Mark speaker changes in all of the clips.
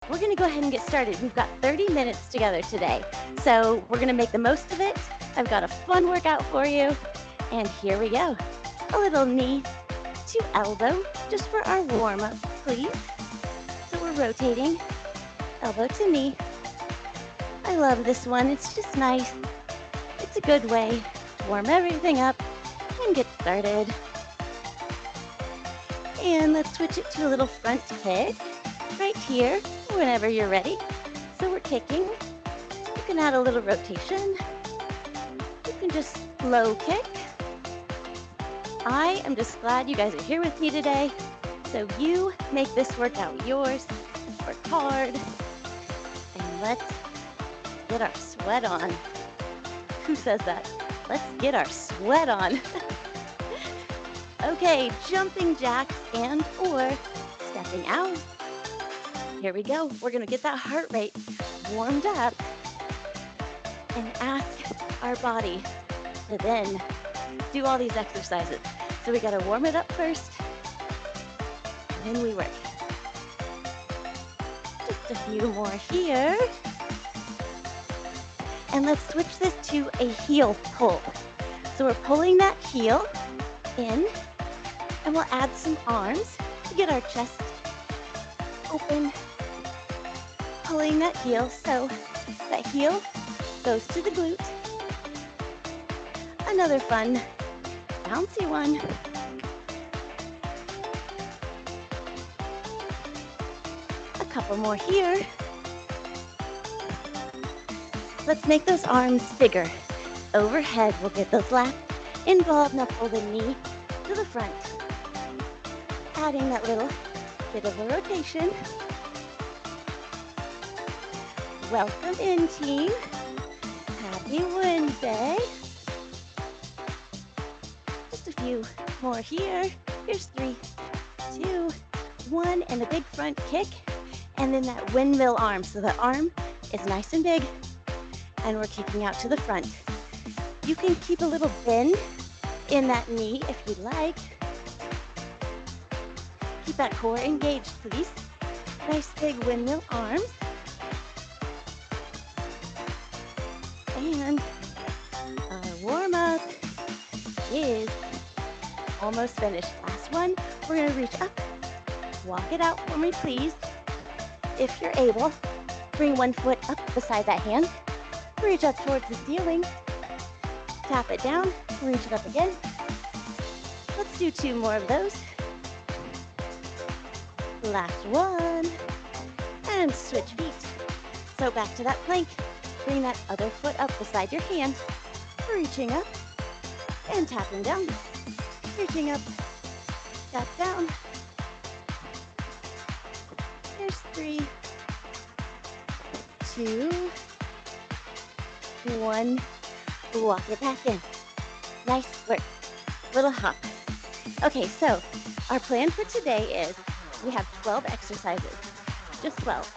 Speaker 1: we're gonna go ahead and get started. We've got 30 minutes together today, so we're gonna make the most of it. I've got a fun workout for you, and here we go. A little knee to elbow, just for our warm-up, please. So we're rotating, elbow to knee. I love this one, it's just nice. It's a good way to warm everything up and get started. And let's switch it to a little front kick right here whenever you're ready. So we're kicking. You can add a little rotation. You can just low kick. I am just glad you guys are here with me today. So you make this workout yours. Work hard. And let's get our sweat on. Who says that? Let's get our sweat on. Okay, jumping jacks and or stepping out. Here we go. We're gonna get that heart rate warmed up and ask our body to then do all these exercises. So we gotta warm it up first, and then we work. Just a few more here. And let's switch this to a heel pull. So we're pulling that heel in, and we'll add some arms to get our chest open, pulling that heel. So that heel goes to the glute. Another fun, bouncy one. A couple more here. Let's make those arms bigger. Overhead, we'll get those lats involved. Now pull the knee to the front. Adding that little bit of a rotation. Welcome in, team. Happy Wednesday. Just a few more here. Here's 3, 2, 1, and a big front kick. And then that windmill arm. So the arm is nice and big, and we're kicking out to the front. You can keep a little bend in that knee if you'd like. Keep that core engaged, please. Nice big windmill arms. And our warm-up is almost finished. Last one, we're gonna reach up, walk it out for me, please. If you're able, bring one foot up beside that hand, reach up towards the ceiling, tap it down, reach it up again. Let's do 2 more of those. Last one, and switch feet. So back to that plank. Bring that other foot up beside your hand, reaching up and tapping down. Reaching up, tap down. There's 3, 2, 1. Walk it back in. Nice work. Little hop. Okay, so our plan for today is we have 12 exercises. Just 12.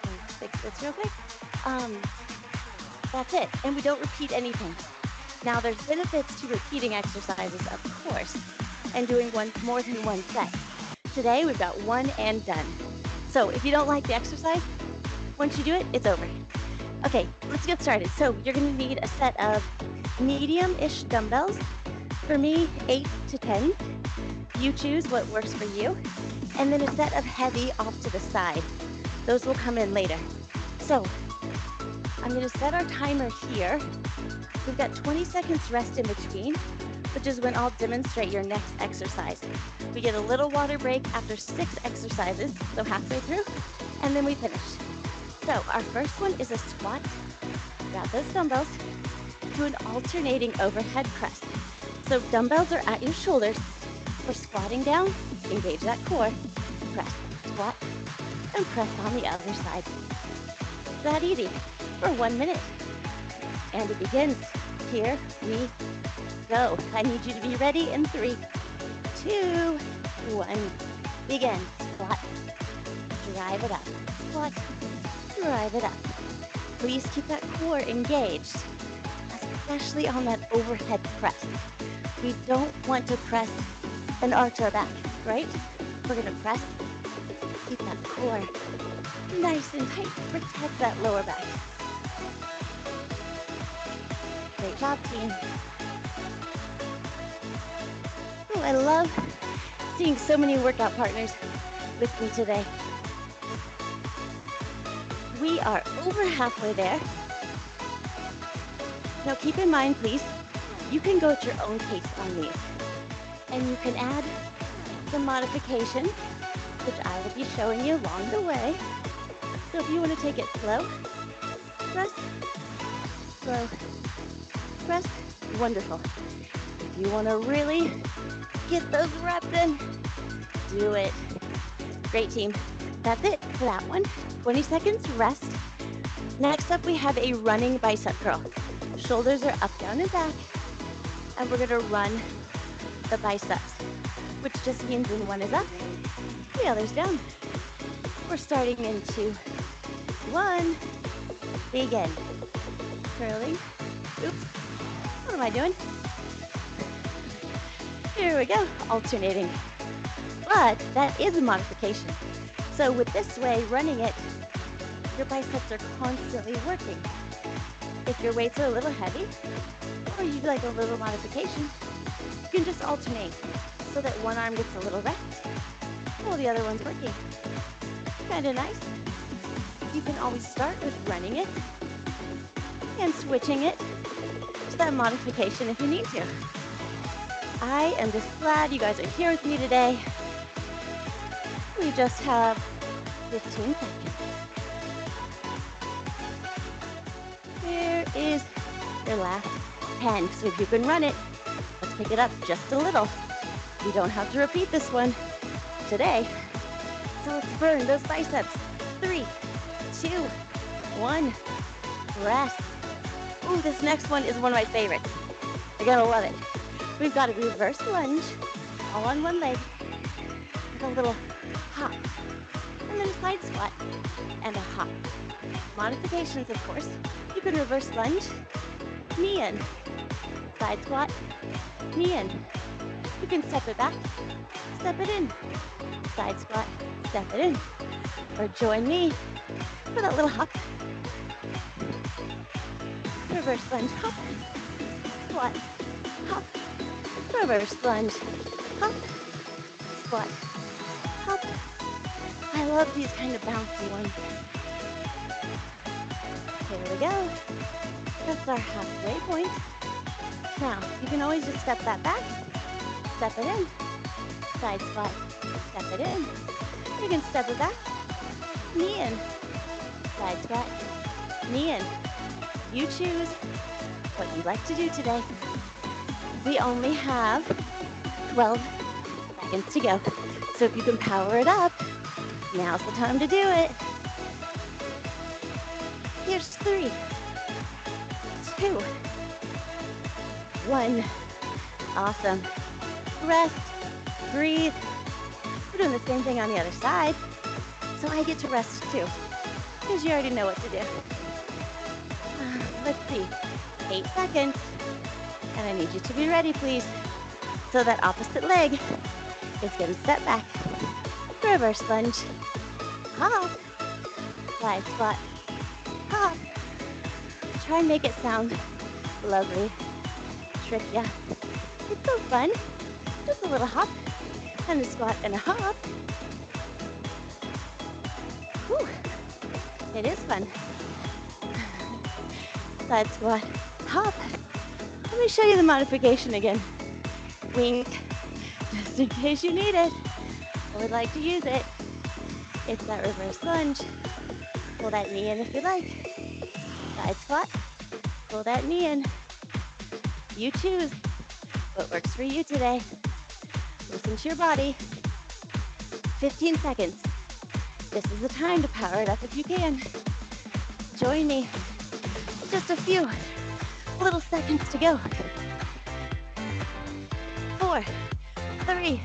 Speaker 1: Let me fix this real quick. That's it. And we don't repeat anything. Now, there's benefits to repeating exercises, of course, and doing more than one set. Today, we've got one and done. So if you don't like the exercise, once you do it, it's over. Okay, let's get started. So you're gonna need a set of medium-ish dumbbells. For me, 8 to 10. You choose what works for you. And then a set of heavy off to the side. Those will come in later. So I'm gonna set our timer here. We've got 20 seconds rest in between, which is when I'll demonstrate your next exercise. We get a little water break after 6 exercises, so halfway through, and then we finish. So our first one is a squat. Grab those dumbbells. Do an alternating overhead press. So dumbbells are at your shoulders. For squatting down, engage that core. Press, squat, and press on the other side. It's that easy for 1 minute. And it begins. Here we go. I need you to be ready in 3, 2, 1. Begin. Squat. Drive it up. Squat. Drive it up. Please keep that core engaged, especially on that overhead press. We don't want to press and arch our back, right? We're gonna press, keep that core core nice and tight. Protect that lower back. Great job, team. Oh, I love seeing so many workout partners with me today. We are over halfway there. Now keep in mind, please, you can go at your own pace on these. And you can add some modifications, which I will be showing you along the way. So if you want to take it slow, press, slow, press, wonderful. If you want to really get those reps in, do it. Great, team. That's it for that one. 20 seconds, rest. Next up, we have a running bicep curl. Shoulders are up, down, and back. And we're gonna run the biceps, which just means when one is up, the other's down. We're starting in 2, 1, begin. Curling, oops, what am I doing? Here we go, alternating. But that is a modification. So with this way, running it, your biceps are constantly working. If your weights are a little heavy, or you'd like a little modification, you can just alternate so that one arm gets a little rest while the other one's working. Kind of nice. You can always start with running it and switching it to that modification if you need to. I am just glad you guys are here with me today. We just have 15 seconds. Here is your last 10. So if you can run it, let's pick it up just a little. You don't have to repeat this one today. So let's burn those biceps. 3, 2, 1, rest. Ooh, this next one is one of my favorites. You're gonna love it. We've got a reverse lunge, all on one leg, with a little hop, and then a side squat, and a hop. Modifications, of course. You can reverse lunge, knee in, side squat, knee in. You can step it back, step it in, side squat, step it in. Or join me for that little hop. Reverse lunge, hop, squat, hop, reverse lunge, hop, squat, hop. I love these kind of bouncy ones. Here we go. That's our halfway point. Now, you can always just step that back, step it in, side squat, step it in. You can step it back, knee in, side squat, knee in. You choose what you'd like to do today. We only have 12 seconds to go. So if you can power it up, now's the time to do it. Here's 3, 2, 1. Awesome. Rest, breathe. We're doing the same thing on the other side. So I get to rest too, because you already know what to do. Let's see, 8 seconds. And I need you to be ready, please. So that opposite leg is gonna step back. Reverse lunge, hop, side squat, hop. Try and make it sound lovely. Trick ya. It's so fun. Just a little hop and a squat and a hop. Whew. It is fun. Side squat, hop. Let me show you the modification again. Wink, just in case you need it or would like to use it. It's that reverse lunge. Pull that knee in if you like. Side squat, pull that knee in. You choose what works for you today. Listen to your body. 15 seconds. This is the time to power it up if you can. Join me. Just a few little seconds to go. 4, 3,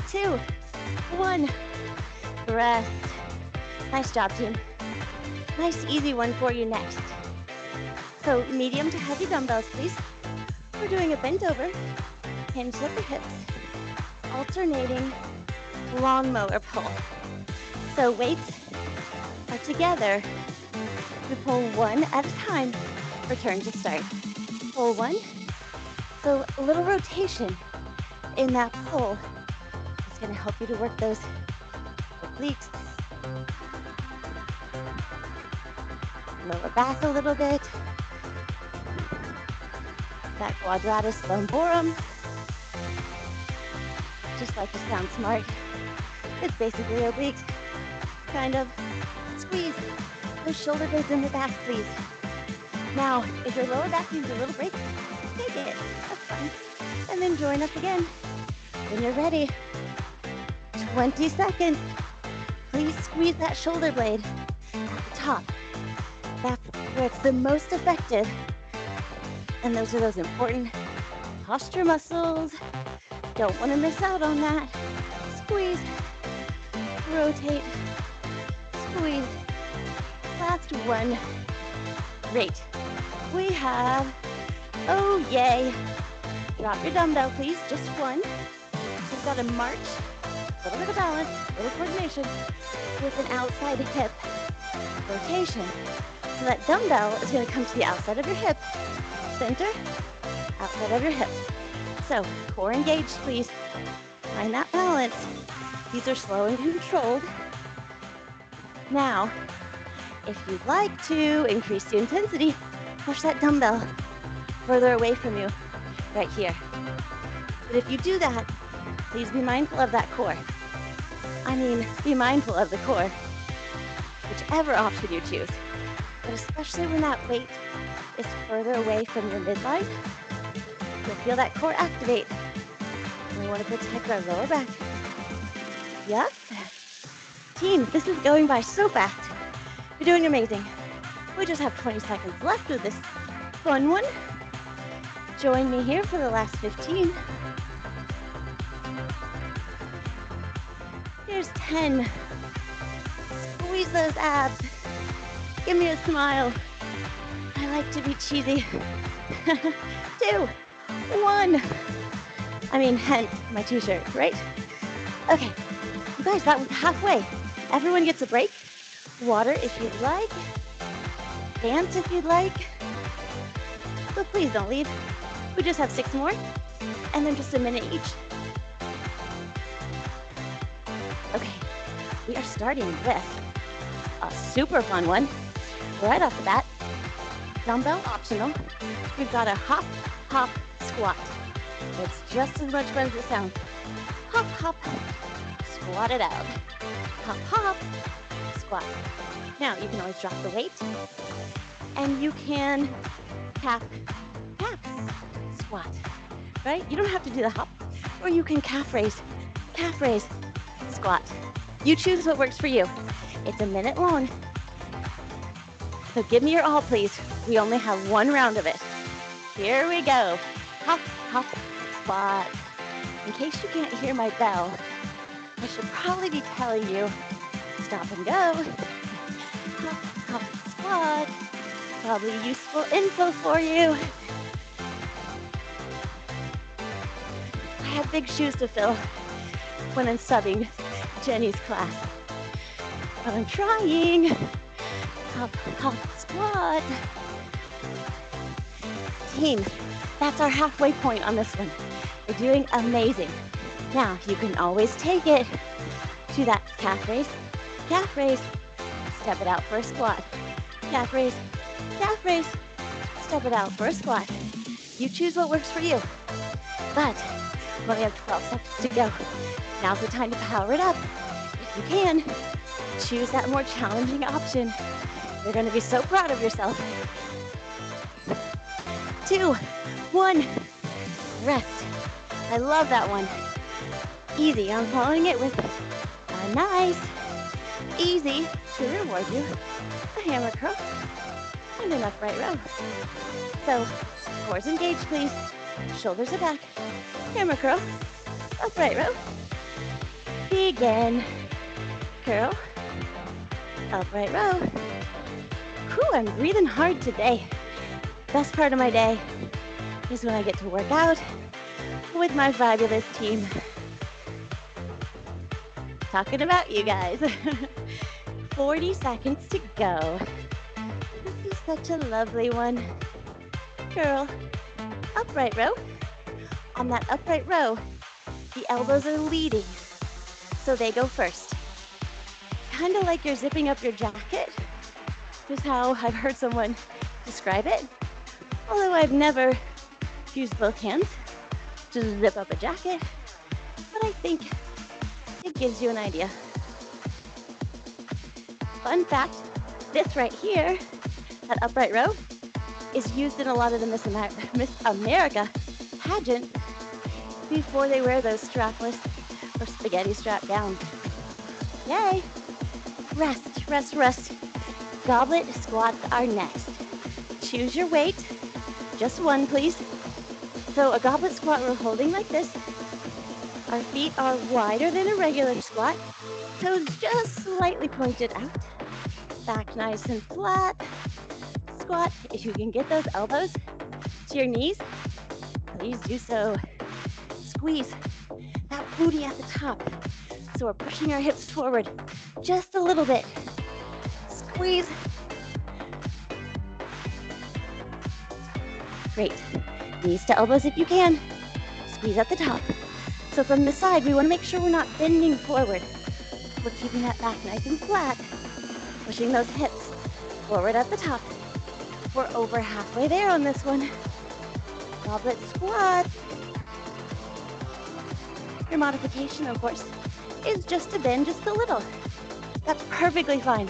Speaker 1: 2, 1. Rest. Nice job, team. Nice, easy one for you next. So medium to heavy dumbbells, please. We're doing a bent over, hinge at the hips, alternating lawnmower pull. So weights are together. We pull one at a time. Return to start. Pull one. So a little rotation in that pull is going to help you to work those obliques. Lower back a little bit. That quadratus lumborum. Just like to sound smart, it's basically obliques. Kind of. Squeeze those shoulder blades in the back, please. Now, if your lower back needs a little break, take it. That's fine. And then join up again. When you're ready, 20 seconds. Please squeeze that shoulder blade at the top. That's where it's the most effective. And those are those important posture muscles. Don't want to miss out on that. Squeeze, rotate, squeeze. Last one. Great. We have, oh yay. Drop your dumbbell, please, just one. So you've got to march, a little bit of balance, a little coordination with an outside hip rotation. So that dumbbell is going to come to the outside of your hip, center, outside of your hip. So core engaged, please. Find that balance. These are slow and controlled. Now, if you'd like to increase the intensity, push that dumbbell further away from you, right here. But if you do that, please be mindful of that core. I mean, be mindful of the core, whichever option you choose. But especially when that weight is further away from your midline, you'll feel that core activate. We want to protect our lower back. Yep. Team, this is going by so fast. You're doing amazing. We just have 20 seconds left with this fun one. Join me here for the last 15. Here's 10. Squeeze those abs. Give me a smile. I like to be cheesy. 2, 1. I mean, hence my t-shirt, right? Okay, you guys, that was halfway. Everyone gets a break. Water if you'd like. Dance if you'd like. But please don't leave. We just have 6 more, and then just a minute each. Okay, we are starting with a super fun one. Right off the bat, dumbbell optional. We've got a hop, hop, squat. It's just as much fun as it sounds. Hop, hop, squat it out. Hop, hop, squat. Now, you can always drop the weight, and you can calf, squat, right? You don't have to do the hop, or you can calf raise, squat. You choose what works for you. It's a minute long. So give me your all, please. We only have 1 round of it. Here we go. Hop, hop, squat. In case you can't hear my bell, I should probably be telling you, stop and go. Hop, hop, squat. Probably useful info for you. I have big shoes to fill when I'm subbing Jenny's class, but I'm trying. Hop, hop, squat. Team, that's our halfway point on this one. We're doing amazing. Now, you can always take it to that calf raise, step it out for a squat. Calf raise, step it out for a squat. You choose what works for you. But we only have 12 seconds to go. Now's the time to power it up. If you can, choose that more challenging option. You're going to be so proud of yourself. 2, 1, rest. I love that one. Easy, I'm following it with a nice, easy, to reward you, a hammer curl and an upright row. So, cores engaged, please. Shoulders are back. Hammer curl, upright row. Begin. Curl, upright row. Whew, I'm breathing hard today. Best part of my day is when I get to work out with my fabulous team. Talking about you guys. 40 seconds to go. This is such a lovely one. Girl, upright row. On that upright row, the elbows are leading, so they go first. Kind of like you're zipping up your jacket, is how I've heard someone describe it. Although I've never used both hands to zip up a jacket, but I think it gives you an idea. Fun fact, this right here, that upright row, is used in a lot of the Miss America pageants before they wear those strapless or spaghetti strap gowns. Yay! Rest, rest, rest. Goblet squats are next. Choose your weight, just one please. So a goblet squat we're holding like this. Our feet are wider than a regular squat, toes just slightly pointed out. Back nice and flat. Squat, if you can get those elbows to your knees, please do so. Squeeze that booty at the top. So we're pushing our hips forward just a little bit. Squeeze. Great. Knees to elbows if you can. Squeeze at the top. So from the side, we want to make sure we're not bending forward. We're keeping that back nice and flat. Pushing those hips forward at the top. We're over halfway there on this one. Goblet squat. Your modification, of course, is just to bend just a little. That's perfectly fine.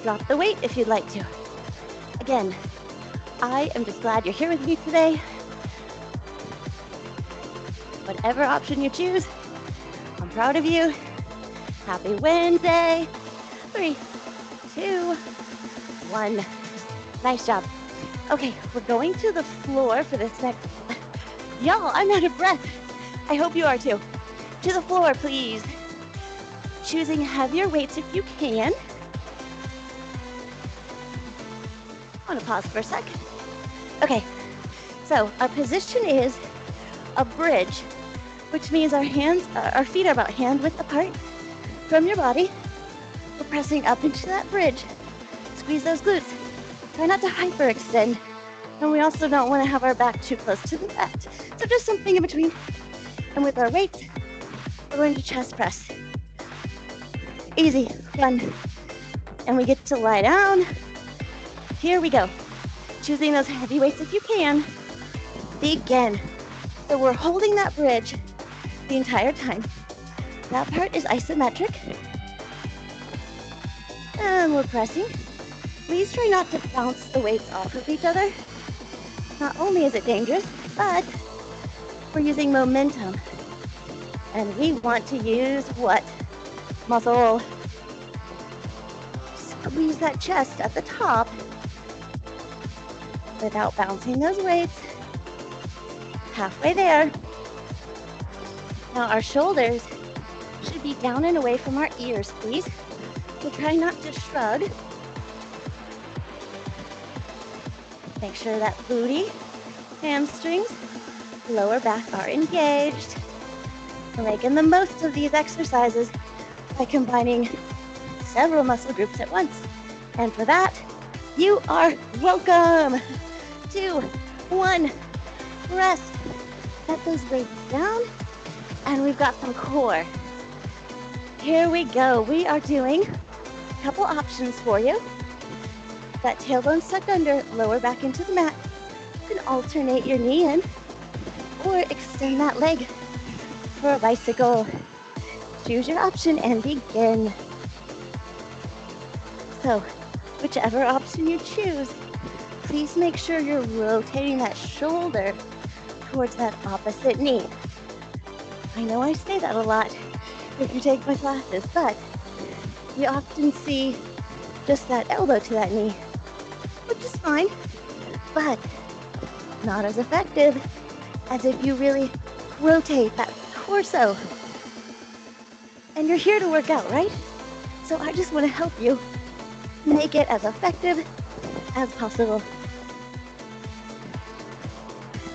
Speaker 1: Drop the weight if you'd like to. Again, I am just glad you're here with me today. Whatever option you choose, I'm proud of you. Happy Wednesday. 3, 2, 1. Nice job. Okay, we're going to the floor for this next. Y'all, I'm out of breath. I hope you are too. To the floor, please. Choosing heavier weights if you can. I want to pause for a sec. Okay, so our position is a bridge, which means our feet are about hand width apart from your body. We're pressing up into that bridge. Squeeze those glutes. Try not to hyperextend. And we also don't want to have our back too close to the mat. So just something in between. And with our weights, we're going to chest press. Easy, fun. And we get to lie down. Here we go. Choosing those heavy weights if you can. Begin. So we're holding that bridge the entire time. That part is isometric. And we're pressing. Please try not to bounce the weights off of each other. Not only is it dangerous, but we're using momentum. And we want to use what? Muscle. Squeeze that chest at the top without bouncing those weights. Halfway there. Now our shoulders should be down and away from our ears, please. So try not to shrug. Make sure that booty, hamstrings, lower back are engaged. We're making the most of these exercises by combining several muscle groups at once. And for that, you are welcome. 2, 1, rest. Set those weights down. And we've got some core. Here we go. We are doing a couple options for you. That tailbone tucked under, lower back into the mat. You can alternate your knee in or extend that leg for a bicycle. Choose your option and begin. So, whichever option you choose, please make sure you're rotating that shoulder towards that opposite knee. I know I say that a lot if you take my classes, but you often see just that elbow to that knee, which is fine, but not as effective as if you really rotate that torso. And you're here to work out, right? So I just want to help you make it as effective as possible.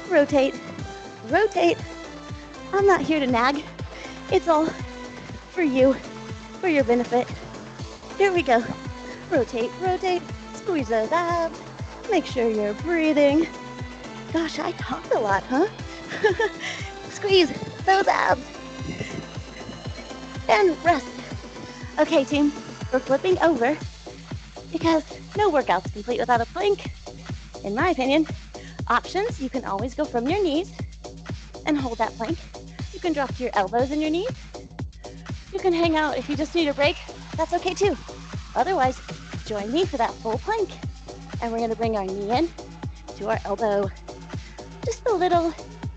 Speaker 1: Rotate, rotate. I'm not here to nag. It's all for you, for your benefit. Here we go. Rotate, rotate, squeeze those abs. Make sure you're breathing. Gosh, I talk a lot, huh? Squeeze those abs. And rest. Okay, team, we're flipping over because no workout's complete without a plank. In my opinion, options, you can always go from your knees and hold that plank. You can drop to your elbows and your knees. You can hang out if you just need a break. That's okay too. Otherwise, join me for that full plank. And we're gonna bring our knee in to our elbow. Just a little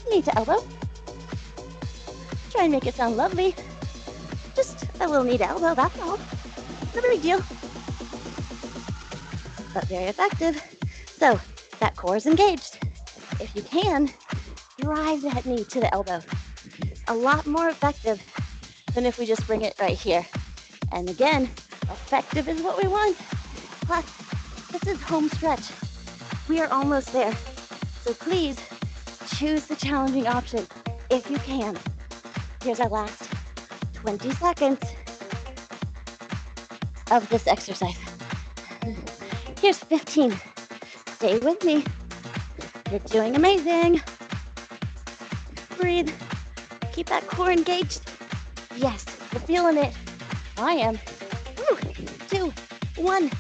Speaker 1: knee to elbow. Try and make it sound lovely. Just a little knee to elbow, that's all. No big deal. But very effective. So that core is engaged. If you can, drive that knee to the elbow. A lot more effective than if we just bring it right here. And again, effective is what we want. Plus, this is home stretch. We are almost there. So please choose the challenging option if you can. Here's our last 20 seconds of this exercise. Here's 15. Stay with me. You're doing amazing. Breathe. Keep that core engaged. Yes, you're feeling it. I am. 2, 1.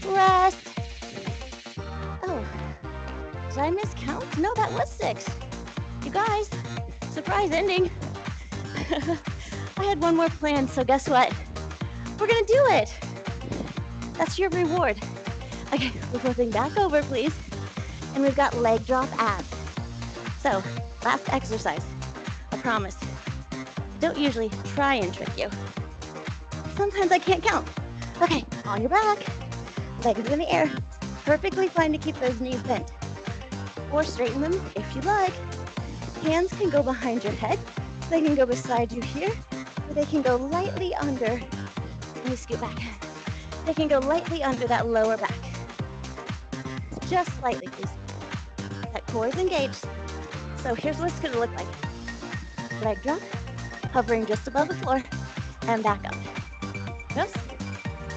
Speaker 1: Rest. Oh, did I miscount? No, that was 6. You guys, surprise ending. I had one more planned, so guess what? We're gonna do it. That's your reward. Okay, we're flipping back over, please. And we've got leg drop abs. So, last exercise. I promise. Don't usually try and trick you. Sometimes I can't count. Okay, on your back. Legs in the air. Perfectly fine to keep those knees bent. Or straighten them if you like. Hands can go behind your head. They can go beside you here. Or they can go lightly under. Let me scoot back. They can go lightly under that lower back. Just slightly, please. That core is engaged. So here's what it's gonna look like. Leg drop, hovering just above the floor, and back up. Just,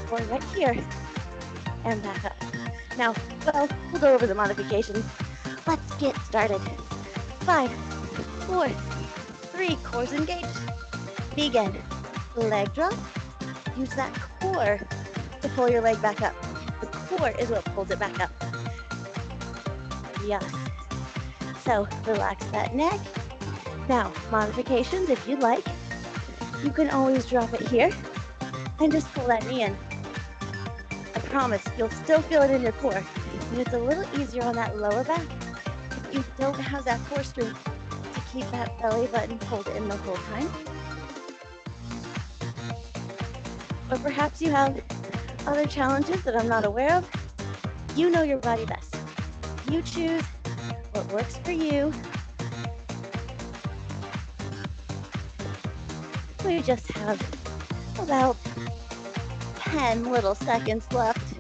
Speaker 1: or right here, and back up. Now, well, we'll go over the modifications. Let's get started. 5, 4, 3, core's engaged. Begin. Leg drop. Use that core to pull your leg back up. The core is what pulls it back up. Yes. So relax that neck. Now, modifications if you'd like. You can always drop it here and just pull that knee in. I promise you'll still feel it in your core. And it's a little easier on that lower back if you don't have that core strength to keep that belly button pulled in the whole time. Or perhaps you have other challenges that I'm not aware of. You know your body best. You choose what works for you. We just have about 10 little seconds left.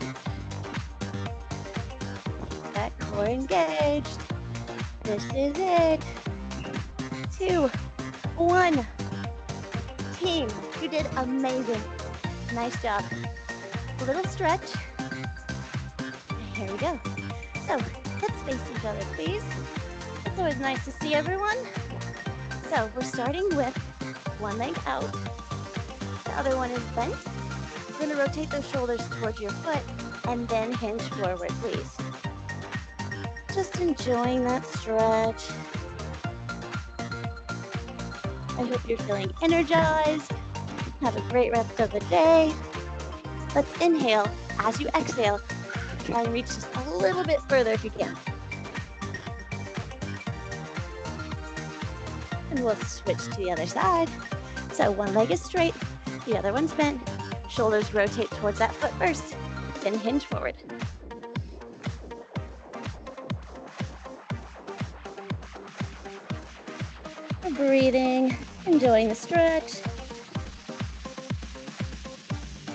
Speaker 1: That core engaged. This is it. 2, 1. Team, you did amazing. Nice job. A little stretch. Here we go. So let's face each other, please. It's always nice to see everyone. So we're starting with one leg out. The other one is bent. We're going to rotate those shoulders towards your foot and then hinge forward, please. Just enjoying that stretch. I hope you're feeling energized. Have a great rest of the day. Let's inhale. As you exhale, try and reach just a little bit further if you can. And we'll switch to the other side. So one leg is straight, the other one's bent. Shoulders rotate towards that foot first, then hinge forward. Breathing, enjoying the stretch.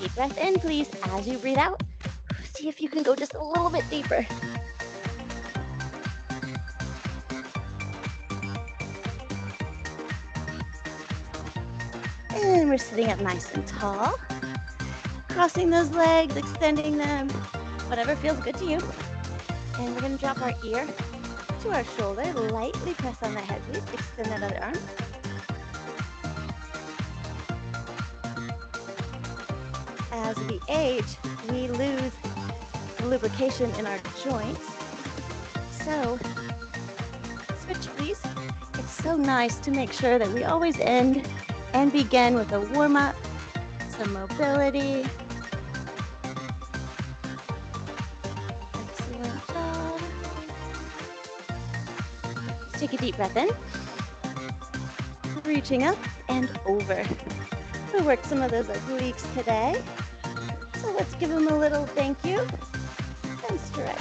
Speaker 1: Deep breath in, please. As you breathe out, see if you can go just a little bit deeper. And we're sitting up nice and tall. crossing those legs, extending them, whatever feels good to you. And we're gonna drop our ear to our shoulder, lightly press on the head, please. Extend that other arm. As we age, we lose lubrication in our joints. So, switch please. It's so nice to make sure that we always end and begin with a warm-up, some mobility. Excellent job. Let's take a deep breath in. Reaching up and over. We worked some of those obliques today. So let's give them a little thank you and stretch.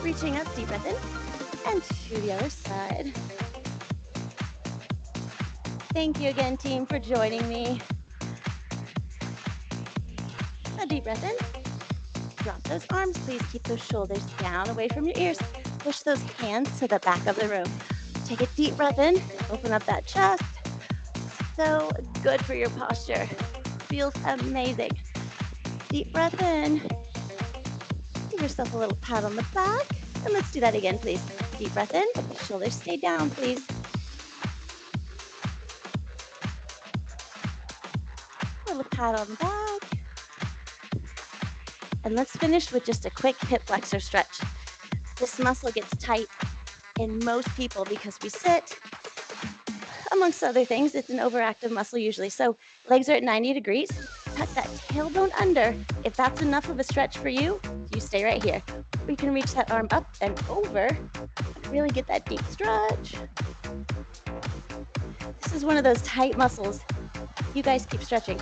Speaker 1: Reaching up, deep breath in, and to the other side. Thank you again, team, for joining me. A deep breath in. Drop those arms, please. Keep those shoulders down, away from your ears. Push those hands to the back of the room. Take a deep breath in, open up that chest. So good for your posture. Feels amazing. Deep breath in. Give yourself a little pat on the back. And let's do that again, please. Deep breath in. Shoulders stay down, please. A little pat on the back. And let's finish with just a quick hip flexor stretch. This muscle gets tight in most people because we sit. Amongst other things, it's an overactive muscle usually. So legs are at 90 degrees. Tuck that tailbone under. If that's enough of a stretch for you, you stay right here. Or you can reach that arm up and over. Really get that deep stretch. This is one of those tight muscles. You guys keep stretching.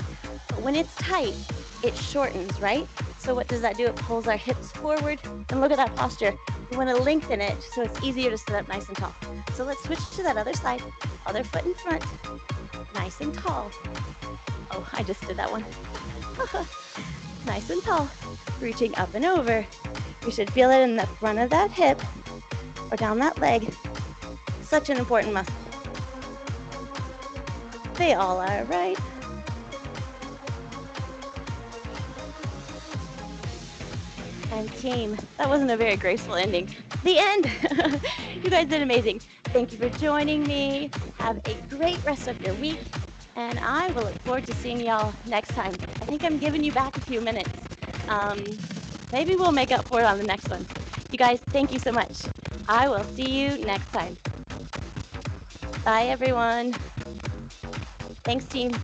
Speaker 1: But when it's tight, it shortens, right? So what does that do? It pulls our hips forward. And look at that posture. We want to lengthen it so it's easier to sit up nice and tall. So let's switch to that other side. Other foot in front. Nice and tall. Oh, I just did that one. Nice and tall. Reaching up and over. You should feel it in the front of that hip or down that leg. Such an important muscle. They all are, right? And team, that wasn't a very graceful ending. The end. You guys did amazing. Thank you for joining me. Have a great rest of your week. And I will look forward to seeing y'all next time. I think I'm giving you back a few minutes. Maybe we'll make up for it on the next one. You guys, thank you so much. I will see you next time. Bye, everyone. Thanks, team.